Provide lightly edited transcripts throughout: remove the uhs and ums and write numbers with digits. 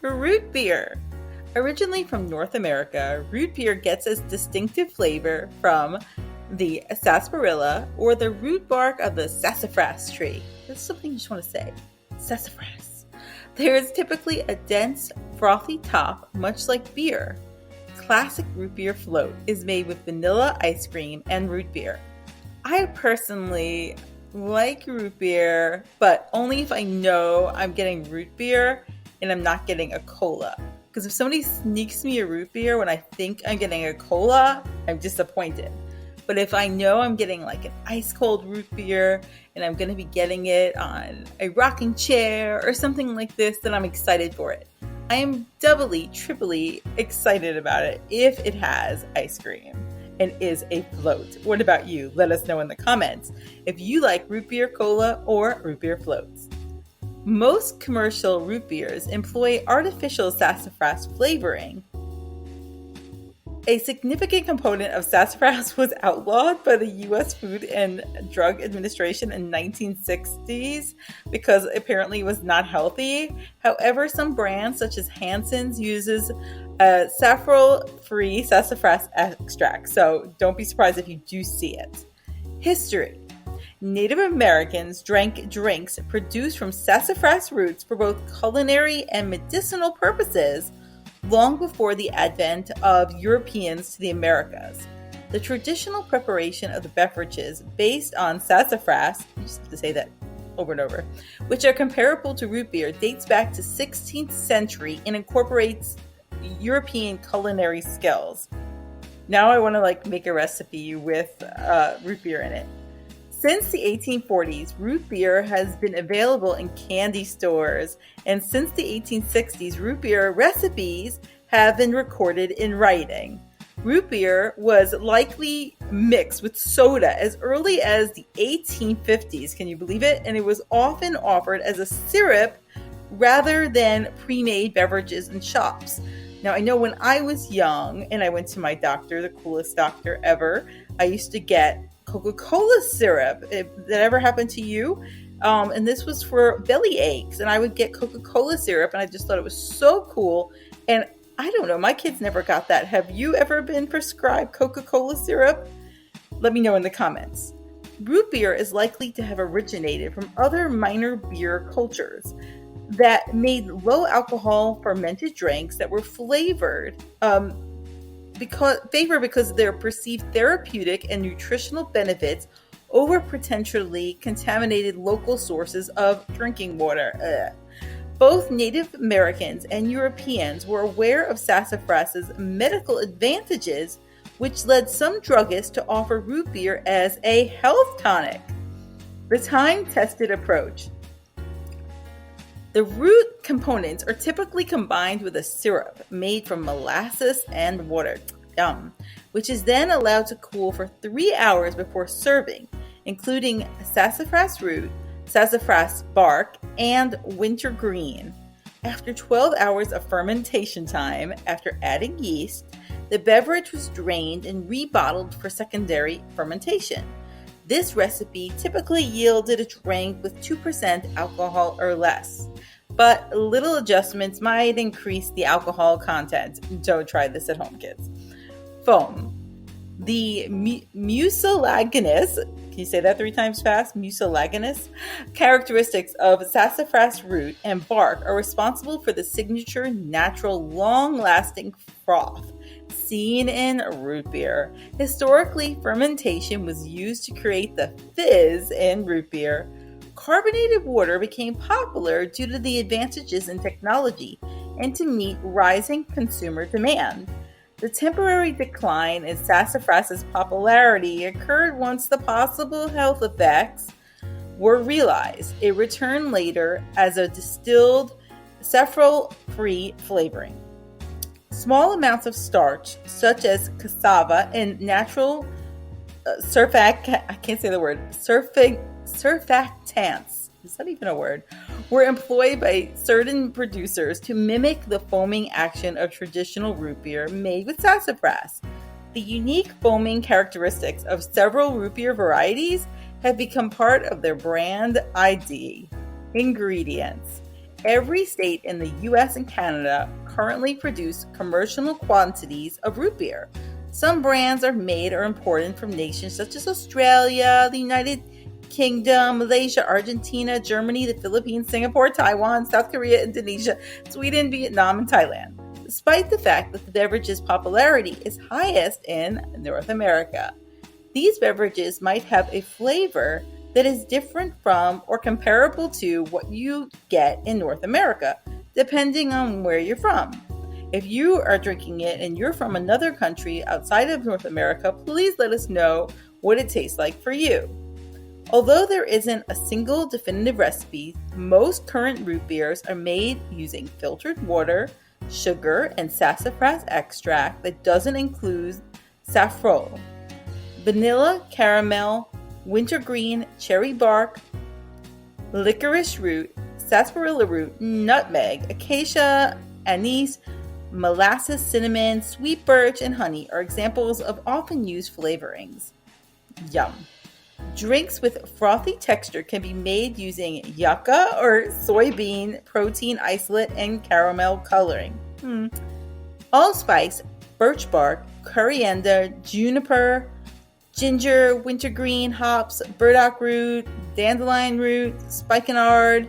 for root beer. Originally from North America, root beer gets its distinctive flavor from the sarsaparilla or the root bark of the sassafras tree. That's something you just want to say. Sassafras. There is typically a dense, frothy top, much like beer. Classic root beer float is made with vanilla ice cream and root beer. I personally like root beer, but only if I know I'm getting root beer and I'm not getting a cola. Because if somebody sneaks me a root beer when I think I'm getting a cola, I'm disappointed. But if I know I'm getting like an ice cold root beer and I'm going to be getting it on a rocking chair or something like this, then I'm excited for it. I am doubly, triply excited about it if it has ice cream and is a float. What about you? Let us know in the comments if you like root beer cola or root beer floats. Most commercial root beers employ artificial sassafras flavoring. A significant component of sassafras was outlawed by the U.S. Food and Drug Administration in the 1960s because apparently it was not healthy. However, some brands such as Hansen's uses saffron-free sassafras extract, so don't be surprised if you do see it. History. Native Americans drank drinks produced from sassafras roots for both culinary and medicinal purposes long before the advent of Europeans to the Americas. The traditional preparation of the beverages based on sassafras, you just have to say that over and over, which are comparable to root beer, dates back to 16th century and incorporates European culinary skills. Now I want to make a recipe with root beer in it. Since the 1840s, root beer has been available in candy stores, and since the 1860s, root beer recipes have been recorded in writing. Root beer was likely mixed with soda as early as the 1850s, can you believe it? And it was often offered as a syrup rather than pre-made beverages in shops. Now, I know when I was young and I went to my doctor, the coolest doctor ever, I used to get Coca-Cola syrup. If that ever happened to you? And this was for belly aches. And I would get Coca-Cola syrup, and I just thought it was so cool. And I don't know, my kids never got that. Have you ever been prescribed Coca-Cola syrup? Let me know in the comments. Root beer is likely to have originated from other minor beer cultures that made low alcohol fermented drinks that were flavored because of their perceived therapeutic and nutritional benefits over potentially contaminated local sources of drinking water. Both Native Americans and Europeans were aware of sassafras's medical advantages, which led some druggists to offer root beer as a health tonic. The time-tested approach. The root components are typically combined with a syrup made from molasses and water, which is then allowed to cool for 3 hours before serving, including sassafras root, sassafras bark, and wintergreen. After 12 hours of fermentation time, after adding yeast, the beverage was drained and rebottled for secondary fermentation. This recipe typically yielded a drink with 2% alcohol or less, but little adjustments might increase the alcohol content. Don't try this at home, kids. Foam. The mucilaginous, can you say that 3 times fast? Mucilaginous characteristics of sassafras root and bark are responsible for the signature natural long-lasting froth seen in root beer. Historically, fermentation was used to create the fizz in root beer. Carbonated water became popular due to the advantages in technology and to meet rising consumer demand. The temporary decline in sassafras's popularity occurred once the possible health effects were realized. It returned later as a distilled, saffron-free flavoring. Small amounts of starch, such as cassava and natural surfactants, is that even a word, were employed by certain producers to mimic the foaming action of traditional root beer made with sassafras. The unique foaming characteristics of several root beer varieties have become part of their brand ID. Ingredients: Every state in the US and Canada currently produce commercial quantities of root beer. Some brands are made or imported from nations such as Australia, the United Kingdom, Malaysia, Argentina, Germany, the Philippines, Singapore, Taiwan, South Korea, Indonesia, Sweden, Vietnam, and Thailand, despite the fact that the beverage's popularity is highest in North America. These beverages might have a flavor that is different from or comparable to what you get in North America, depending on where you're from. If you are drinking it and you're from another country outside of North America, please let us know what it tastes like for you. Although there isn't a single definitive recipe, most current root beers are made using filtered water, sugar, and sassafras extract that doesn't include saffrole, vanilla, caramel, wintergreen, cherry bark, licorice root, sarsaparilla root, nutmeg, acacia, anise, molasses, cinnamon, sweet birch, and honey are examples of often used flavorings. Yum! Drinks with frothy texture can be made using yucca or soybean protein isolate and caramel coloring. Allspice, birch bark, coriander, juniper, ginger, wintergreen, hops, burdock root, dandelion root, spikenard,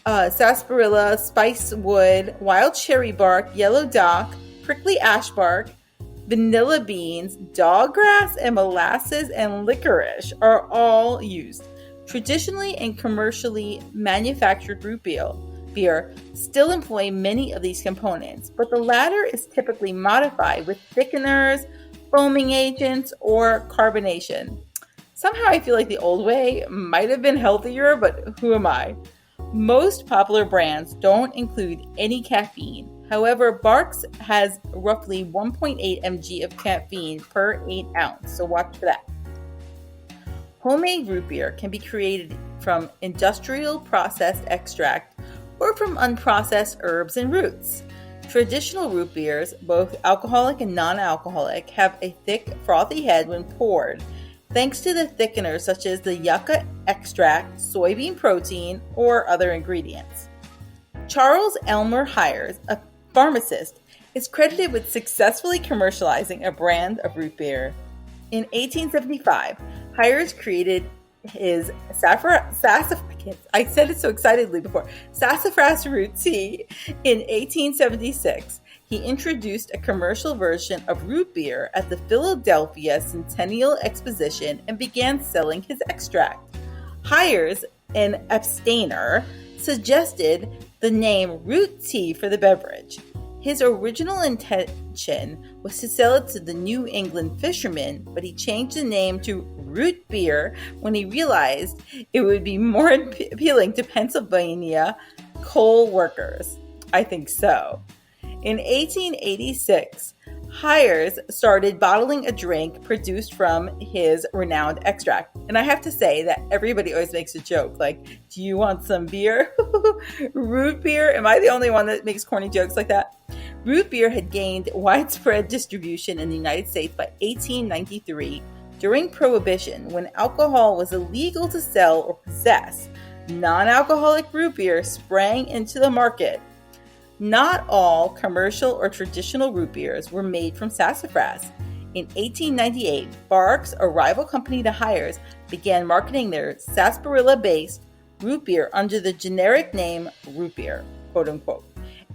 sarsaparilla, spice wood, wild cherry bark, yellow dock, prickly ash bark, vanilla beans, doggrass, and molasses and licorice are all used. Traditionally and commercially manufactured root beer still employ many of these components, but the latter is typically modified with thickeners, foaming agents, or carbonation. Somehow I feel like the old way might have been healthier, but who am I? Most popular brands don't include any caffeine. However, Barq's has roughly 1.8 mg of caffeine per 8 ounce, so watch for that. Homemade root beer can be created from industrial processed extract or from unprocessed herbs and roots. Traditional root beers, both alcoholic and non-alcoholic, have a thick, frothy head when poured, thanks to the thickeners such as the yucca extract, soybean protein, or other ingredients. Charles Elmer Hires, a pharmacist, is credited with successfully commercializing a brand of root beer. In 1875, Hires created his sassafras root tea. In 1876, he introduced a commercial version of root beer at the Philadelphia Centennial Exposition and began selling his extract. Hires, an abstainer, suggested the name root tea for the beverage. His original intention was to sell it to the New England fishermen, but he changed the name to root beer when he realized it would be more appealing to Pennsylvania coal workers. I think so. In 1886, Hires started bottling a drink produced from his renowned extract. And I have to say that everybody always makes a joke like, do you want some beer? Root beer? Am I the only one that makes corny jokes like that? Root beer had gained widespread distribution in the United States by 1893 during Prohibition, when alcohol was illegal to sell or possess. Non-alcoholic root beer sprang into the market. Not all commercial or traditional root beers were made from sassafras. In 1898, Barq's, a rival company to Hires, began marketing their sarsaparilla-based root beer under the generic name root beer, quote unquote.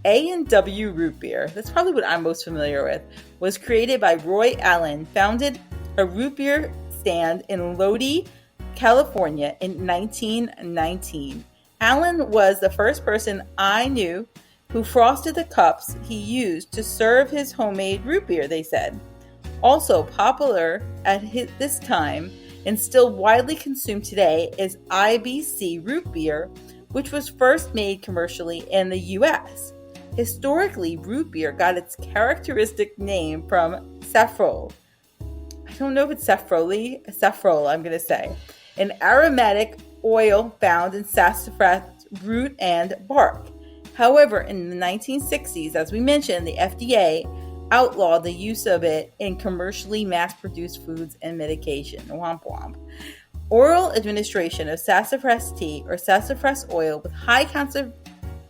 A&W Root Beer, that's probably what I'm most familiar with, was created by Roy Allen, founded a root beer stand in Lodi, California in 1919. Allen was the first person I knew who frosted the cups he used to serve his homemade root beer, they said. Also popular at this time and still widely consumed today is IBC root beer, which was first made commercially in the U.S. Historically, root beer got its characteristic name from saffrole. I don't know if it's saffrole, I'm going to say. An aromatic oil found in sassafras root and bark. However, in the 1960s, as we mentioned, the FDA outlawed the use of it in commercially mass-produced foods and medication. Womp womp. Oral administration of sassafras tea or sassafras oil with high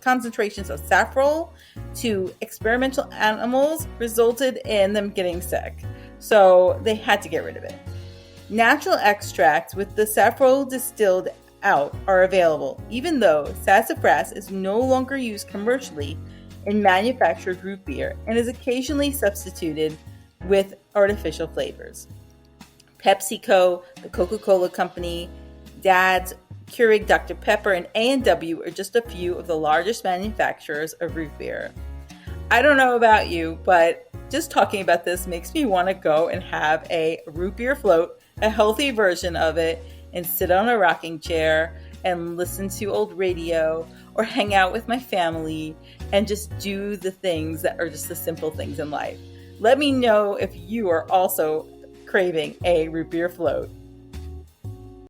concentrations of safrole to experimental animals resulted in them getting sick. So they had to get rid of it. Natural extracts with the safrole distilled out are available, even though sassafras is no longer used commercially in manufactured root beer and is occasionally substituted with artificial flavors. PepsiCo, the Coca-Cola Company, Dad's, Keurig Dr. Pepper, and A&W are just a few of the largest manufacturers of root beer. I don't know about you, but just talking about this makes me want to go and have a root beer float, a healthy version of it, and sit on a rocking chair and listen to old radio or hang out with my family and just do the things that are just the simple things in life. Let me know if you are also craving a root beer float.